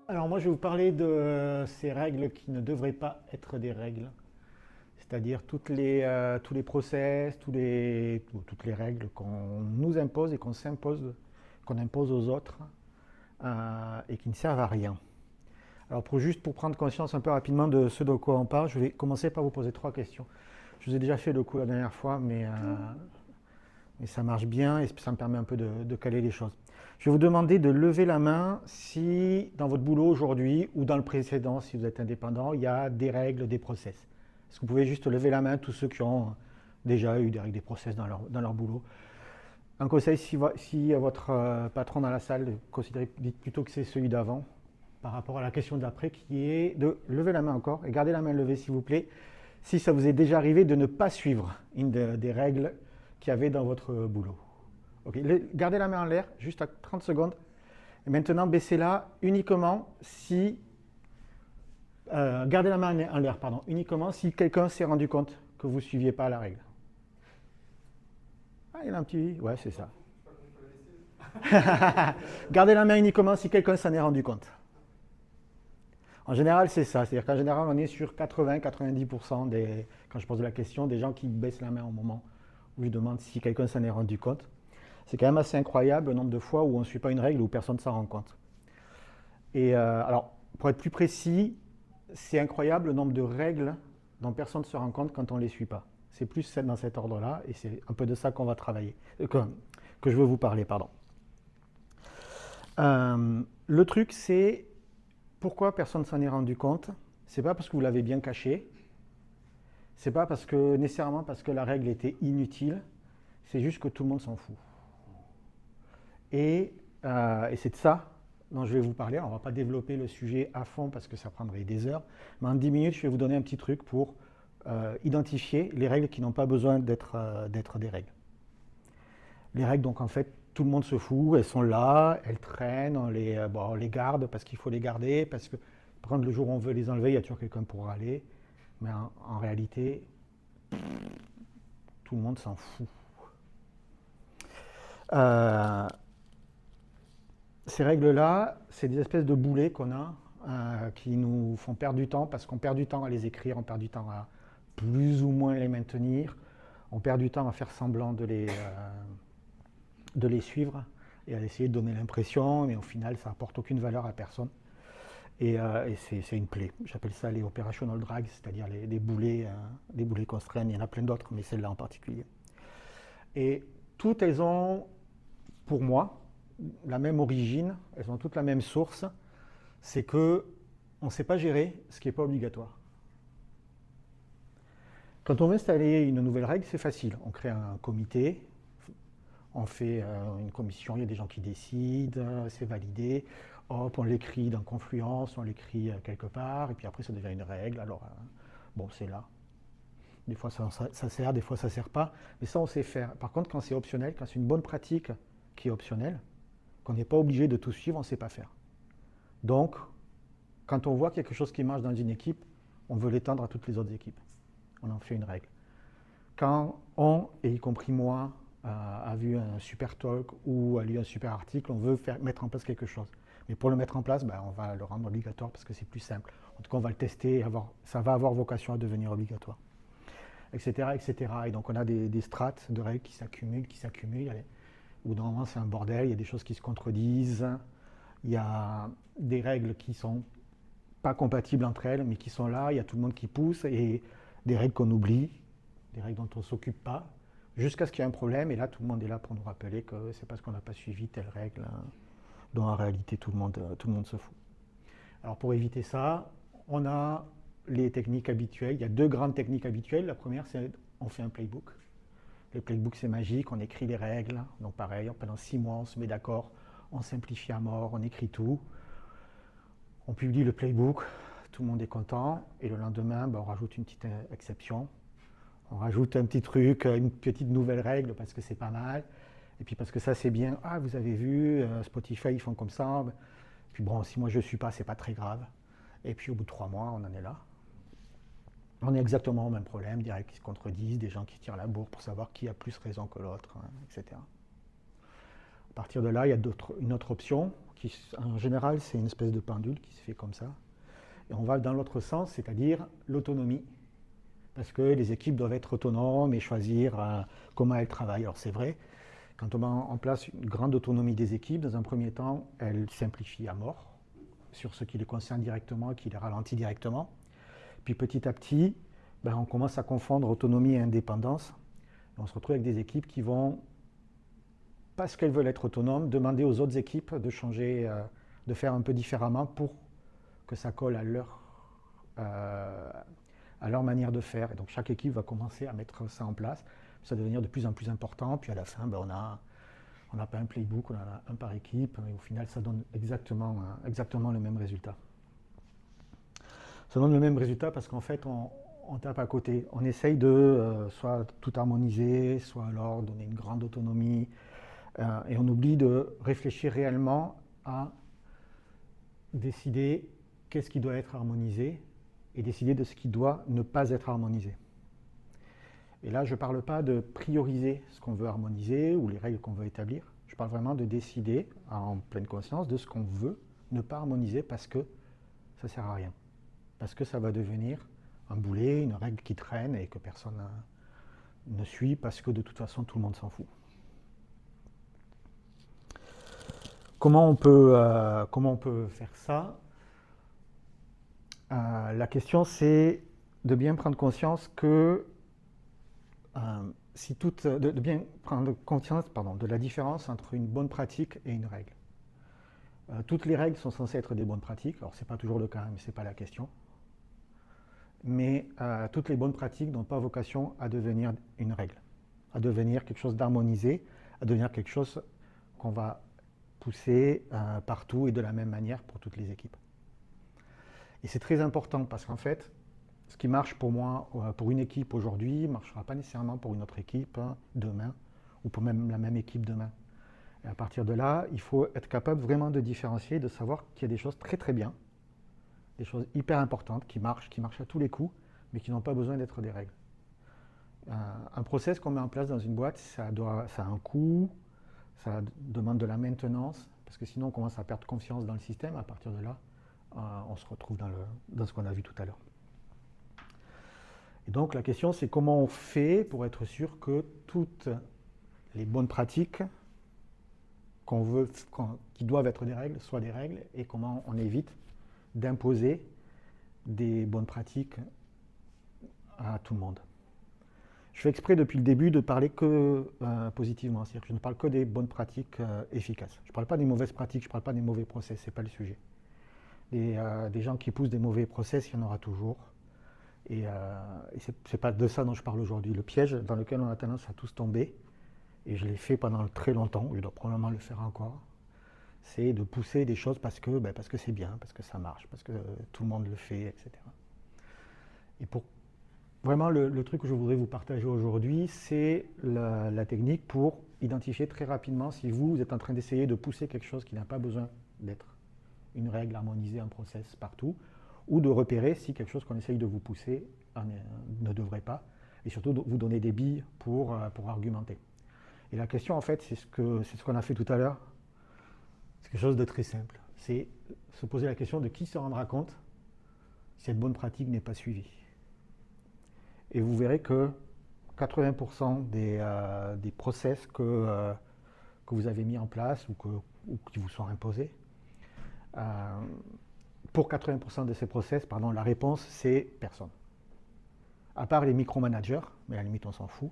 Alors moi je vais vous parler de ces règles qui ne devraient pas être des règles, c'est-à-dire tous les process, toutes les règles qu'on nous impose et qu'on impose aux autres et qui ne servent à rien. Alors juste pour prendre conscience un peu rapidement de ce de quoi on parle, je vais commencer par vous poser trois questions. Je vous ai déjà fait le coup la dernière fois, mais ça marche bien et ça me permet un peu de caler les choses. Je vais vous demander de lever la main si dans votre boulot aujourd'hui ou dans le précédent, si vous êtes indépendant, il y a des règles, des process. Est-ce que vous pouvez juste lever la main tous ceux qui ont déjà eu des règles, des process dans leur boulot? Un conseil, si votre patron dans la salle, dites plutôt que c'est celui d'avant, par rapport à la question d'après, qui est de lever la main encore, et gardez la main levée s'il vous plaît, si ça vous est déjà arrivé de ne pas suivre des règles qu'il y avait dans votre boulot. Okay. Gardez la main en l'air, juste à 30 secondes, et maintenant baissez-la uniquement si... gardez la main en l'air, pardon, uniquement si quelqu'un s'est rendu compte que vous ne suiviez pas la règle. Ah, il y en a un petit... Ouais, c'est ça. Gardez la main uniquement si quelqu'un s'en est rendu compte. En général, c'est ça. C'est-à-dire qu'en général, on est sur 80-90% quand je pose la question, des gens qui baissent la main au moment où je demande si quelqu'un s'en est rendu compte. C'est quand même assez incroyable le nombre de fois où on ne suit pas une règle où personne ne s'en rend compte. Et alors, pour être plus précis, c'est incroyable le nombre de règles dont personne ne se rend compte quand on ne les suit pas. C'est plus dans cet ordre-là, et c'est un peu de ça qu'on va travailler, que je veux vous parler, pardon. Le truc, c'est pourquoi personne ne s'en est rendu compte. C'est pas parce que vous l'avez bien caché, c'est pas nécessairement parce que la règle était inutile, c'est juste que tout le monde s'en fout. Et c'est de ça dont je vais vous parler. Alors, on ne va pas développer le sujet à fond parce que ça prendrait des heures, mais en 10 minutes, je vais vous donner un petit truc pour identifier les règles qui n'ont pas besoin d'être des règles. Les règles, donc en fait, tout le monde se fout, elles sont là, elles traînent, on les garde parce qu'il faut les garder, parce que par contre, le jour où on veut les enlever, il y a toujours quelqu'un pour râler, mais en réalité, tout le monde s'en fout. Ces règles-là, c'est des espèces de boulets qu'on a qui nous font perdre du temps parce qu'on perd du temps à les écrire, on perd du temps à plus ou moins les maintenir, on perd du temps à faire semblant de les suivre et à essayer de donner l'impression, mais au final, ça n'apporte aucune valeur à personne. Et c'est une plaie. J'appelle ça les operational drags, c'est-à-dire des boulets qu'on se traîne. Il y en a plein d'autres, mais celle-là en particulier. Et toutes elles ont, pour moi, la même origine, elles ont toutes la même source, c'est qu'on ne sait pas gérer ce qui n'est pas obligatoire. Quand on veut installer une nouvelle règle, c'est facile. On crée un comité, on fait une commission, il y a des gens qui décident, c'est validé, hop, on l'écrit dans Confluence, on l'écrit quelque part, et puis après ça devient une règle, alors bon, c'est là. Des fois ça sert, des fois ça ne sert pas, mais ça on sait faire. Par contre, quand c'est optionnel, quand c'est une bonne pratique qui est optionnelle, qu'on n'est pas obligé de tout suivre, on ne sait pas faire. Donc, quand on voit quelque chose qui marche dans une équipe, on veut l'étendre à toutes les autres équipes. On en fait une règle. Quand on, et y compris moi, a vu un super talk ou a lu un super article, on veut mettre en place quelque chose. Mais pour le mettre en place, on va le rendre obligatoire parce que c'est plus simple. En tout cas, on va le tester, ça va avoir vocation à devenir obligatoire. Etc. etc. Et donc, on a des strates de règles qui s'accumulent. Où normalement c'est un bordel, il y a des choses qui se contredisent, il y a des règles qui ne sont pas compatibles entre elles, mais qui sont là, il y a tout le monde qui pousse, et des règles qu'on oublie, des règles dont on ne s'occupe pas, jusqu'à ce qu'il y ait un problème, et là tout le monde est là pour nous rappeler que c'est parce qu'on n'a pas suivi telle règle, dont en réalité tout le monde se fout. Alors pour éviter ça, on a les techniques habituelles, il y a deux grandes techniques habituelles. La première, c'est on fait un playbook. Le playbook, c'est magique, on écrit les règles. Donc pareil, pendant 6 mois, on se met d'accord, on simplifie à mort, on écrit tout. On publie le playbook, tout le monde est content. Et le lendemain, on rajoute une petite exception. On rajoute un petit truc, une petite nouvelle règle parce que c'est pas mal. Et puis parce que ça, c'est bien. Ah, vous avez vu, Spotify, ils font comme ça. Puis bon, si moi je ne suis pas, c'est pas très grave. Et puis au bout de 3 mois, on en est là. On est exactement au même problème, des règles qui se contredisent, des gens qui tirent la bourre pour savoir qui a plus raison que l'autre, etc. partir de là, il y a une autre option, qui en général c'est une espèce de pendule qui se fait comme ça. Et on va dans l'autre sens, c'est-à-dire l'autonomie. Parce que les équipes doivent être autonomes et choisir comment elles travaillent. Alors c'est vrai, quand on met en place une grande autonomie des équipes, dans un premier temps, elles simplifient à mort sur ce qui les concerne directement et qui les ralentit directement. Puis petit à petit, on commence à confondre autonomie et indépendance. Et on se retrouve avec des équipes qui vont, parce qu'elles veulent être autonomes, demander aux autres équipes de changer, de faire un peu différemment pour que ça colle à leur manière de faire. Et donc chaque équipe va commencer à mettre ça en place. Ça va devenir de plus en plus important. Puis à la fin, on n'a pas un playbook, on en a un par équipe. Et au final, ça donne exactement le même résultat. Ça donne le même résultat parce qu'en fait, on tape à côté. On essaye de soit tout harmoniser, soit alors donner une grande autonomie. Et on oublie de réfléchir réellement à décider qu'est-ce qui doit être harmonisé et décider de ce qui doit ne pas être harmonisé. Et là, je ne parle pas de prioriser ce qu'on veut harmoniser ou les règles qu'on veut établir. Je parle vraiment de décider en pleine conscience de ce qu'on veut ne pas harmoniser parce que ça ne sert à rien. Parce que ça va devenir un boulet, une règle qui traîne et que personne ne suit parce que de toute façon tout le monde s'en fout. Comment on peut faire ça ? La question c'est de bien prendre conscience que de bien prendre conscience de la différence entre une bonne pratique et une règle. Toutes les règles sont censées être des bonnes pratiques, alors c'est pas toujours le cas, mais c'est pas la question. Mais toutes les bonnes pratiques n'ont pas vocation à devenir une règle, à devenir quelque chose d'harmonisé, à devenir quelque chose qu'on va pousser partout et de la même manière pour toutes les équipes. Et c'est très important parce qu'en fait, ce qui marche pour moi, pour une équipe aujourd'hui, ne marchera pas nécessairement pour une autre équipe demain, ou pour même la même équipe demain. Et à partir de là, il faut être capable vraiment de différencier, de savoir qu'il y a des choses très très bien, des choses hyper importantes qui marchent à tous les coups, mais qui n'ont pas besoin d'être des règles. Un process qu'on met en place dans une boîte, ça a un coût, ça demande de la maintenance, parce que sinon on commence à perdre confiance dans le système. À partir de là, on se retrouve dans ce qu'on a vu tout à l'heure. Et donc la question c'est comment on fait pour être sûr que toutes les bonnes pratiques qui doivent être des règles soient des règles, et comment on évite d'imposer des bonnes pratiques à tout le monde. Je fais exprès depuis le début de parler que positivement, c'est-à-dire que je ne parle que des bonnes pratiques efficaces. Je ne parle pas des mauvaises pratiques, je ne parle pas des mauvais process, ce n'est pas le sujet. Des gens qui poussent des mauvais process, il y en aura toujours. Et ce n'est pas de ça dont je parle aujourd'hui. Le piège dans lequel on a tendance à tous tomber, et je l'ai fait pendant très longtemps, je dois probablement le faire encore, c'est de pousser des choses parce que c'est bien, parce que ça marche, parce que tout le monde le fait, etc. Et pour vraiment le truc que je voudrais vous partager aujourd'hui, c'est la technique pour identifier très rapidement si vous êtes en train d'essayer de pousser quelque chose qui n'a pas besoin d'être une règle harmonisée, un process partout, ou de repérer si quelque chose qu'on essaye de vous pousser ne devrait pas, et surtout de vous donner des billes pour argumenter. Et la question, en fait, c'est ce qu'on a fait tout à l'heure. C'est quelque chose de très simple. C'est se poser la question de qui se rendra compte si cette bonne pratique n'est pas suivie. Et vous verrez que 80% des process que vous avez mis en place ou qui vous sont imposés, pour 80% de ces process, la réponse c'est personne. À part les micromanagers, mais à la limite on s'en fout.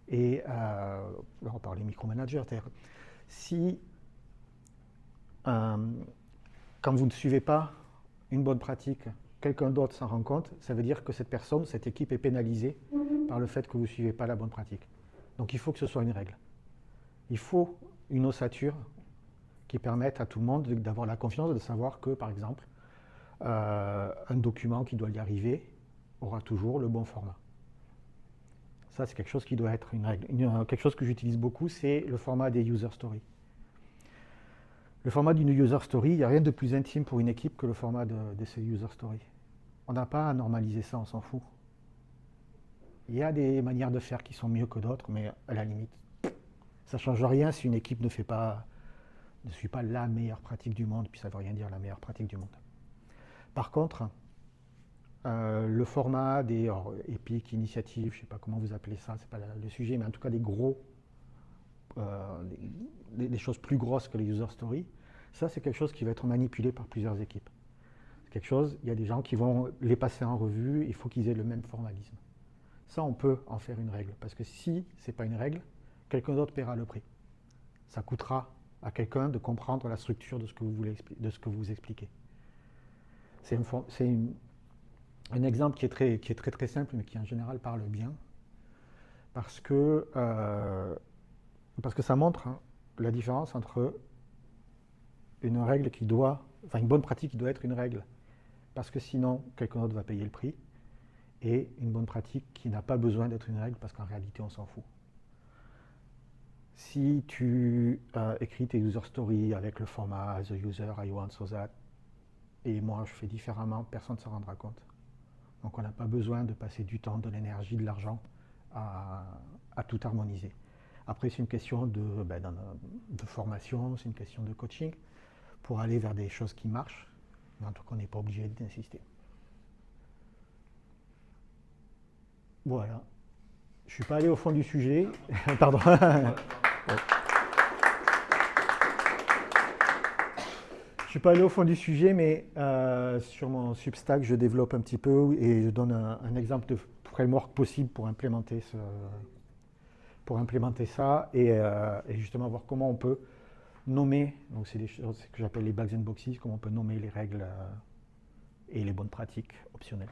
Et on parle des micromanagers, c'est-à-dire si quand vous ne suivez pas une bonne pratique, quelqu'un d'autre s'en rend compte, ça veut dire que cette personne, cette équipe est pénalisée par le fait que vous ne suivez pas la bonne pratique. Donc il faut que ce soit une règle. Il faut une ossature qui permette à tout le monde d'avoir la confiance de savoir que, par exemple, un document qui doit y arriver aura toujours le bon format. Ça, c'est quelque chose qui doit être une règle. Quelque chose que j'utilise beaucoup, c'est le format des user stories. Le format d'une user story, il n'y a rien de plus intime pour une équipe que le format de ces user stories. On n'a pas à normaliser ça, on s'en fout. Il y a des manières de faire qui sont mieux que d'autres, mais à la limite, Ça ne change rien si une équipe ne suit pas la meilleure pratique du monde, puis ça ne veut rien dire la meilleure pratique du monde. Par contre, le format des épiques, initiatives, je ne sais pas comment vous appelez ça, c'est pas le sujet, mais en tout cas des gros, des choses plus grosses que les user stories, ça c'est quelque chose qui va être manipulé par plusieurs équipes. C'est quelque chose, il y a des gens qui vont les passer en revue, il faut qu'ils aient le même formalisme. Ça, on peut en faire une règle, parce que si ce n'est pas une règle, quelqu'un d'autre paiera le prix. Ça coûtera à quelqu'un de comprendre la structure de ce que vous expliquez. C'est un exemple qui est très simple, mais qui en général parle bien, parce que ça montre la différence entre une règle une bonne pratique qui doit être une règle, parce que sinon quelqu'un d'autre va payer le prix, et une bonne pratique qui n'a pas besoin d'être une règle, parce qu'en réalité on s'en fout. Si tu écris tes user stories avec le format The user I want so that, et moi je fais différemment, personne ne s'en rendra compte. Donc on n'a pas besoin de passer du temps, de l'énergie, de l'argent à tout harmoniser. Après c'est une question de formation, c'est une question de coaching pour aller vers des choses qui marchent, mais en tout cas on n'est pas obligé d'insister. Voilà. Je ne suis pas allé au fond du sujet. Pardon. Je ne suis pas allé au fond du sujet, mais sur mon Substack, je développe un petit peu et je donne un exemple de framework possible pour implémenter ça et justement voir comment on peut nommer, donc c'est des choses que j'appelle les bags and boxes, comment on peut nommer les règles et les bonnes pratiques optionnelles.